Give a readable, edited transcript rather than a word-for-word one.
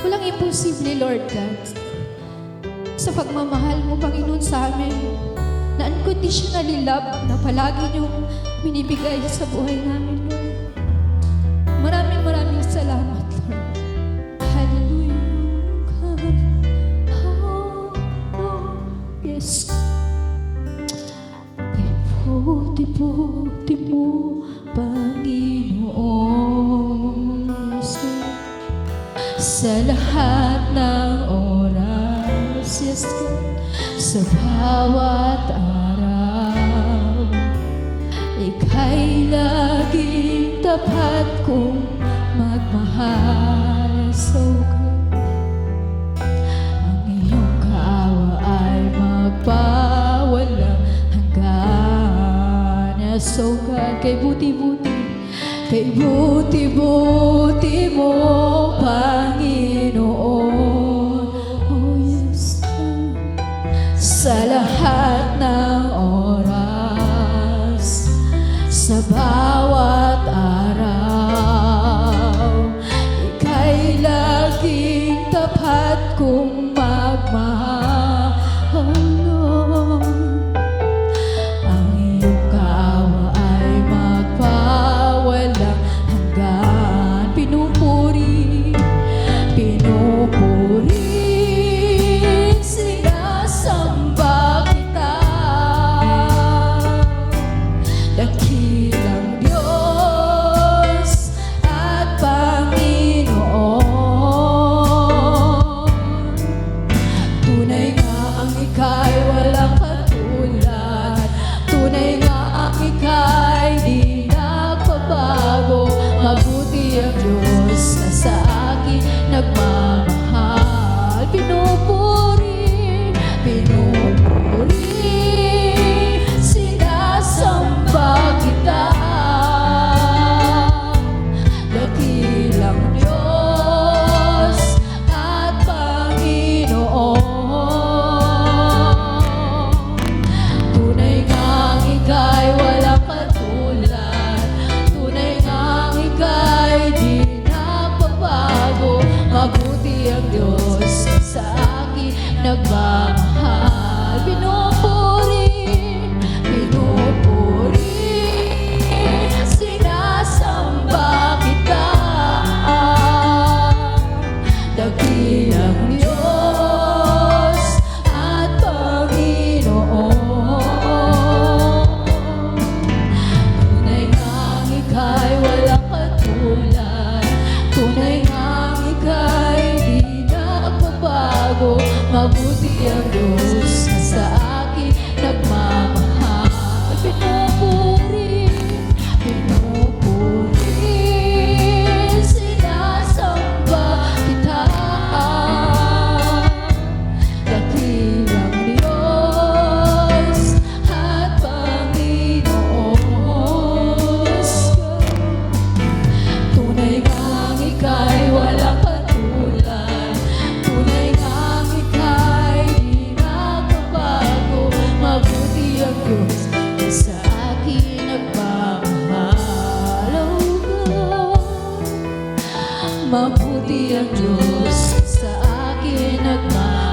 Walang imposible, Lord God. Sa pagmamahal mo, Panginoon, sa amin, na unconditionally love na palagi niyong binibigay sa buhay namin, Lord. Maraming salamat, Lord. Hallelujah. Oh, yes. Tiputi mo, Panginoon, yes, Lord. Sa lahat ng oras, yes, God. Sa bawat araw, ika'y laging tapat kong magmahal. So good. Ang iyong kaawa ay magpawalang hanggan. Yes, so God. Kay buti-buti mo, Panginoon. Oh yes, God. Sa lahat ng oras, sa bawat araw, ika'y laging tapat kong magmahal. Oh Lord, ang iyong kaawa ay magpawalang hanggan. Pinupuri, sinasamba kita. Dakilang Diyos at Panginoon. Tunay nga ang ika'y walang katulad. Tunay nga ang ika'y di nagbabago. Mabuti ang Diyos na sa akin nagmamahal. Pinupuri, sinasamba kita. Dakilang Diyos at Panginoon. Tunay ngang ika'y walang katulad. Tunay ngang ika'y di nagbabago. Mabuti ang Diyos na sa akin nagmamahal. Pinupuri, sinasamba kita. Dakilang Diyos at Panginoon. Tunay ngang ika'y walang katulad. Tunay ngang ika'y di nagbabago. Mabuti ang Diyos na sa akin nagmamahal. Pinupuri, sinasamba kita. Dakilang Diyos at Panginoon. Tunay ngang ika'y walang katulad. Tunay ngang ika'y di nagbabago. Mabuti ang Diyos na sa akin nagmamahal. Oh God, mabuti ang Diyos sa akin nagmamahal.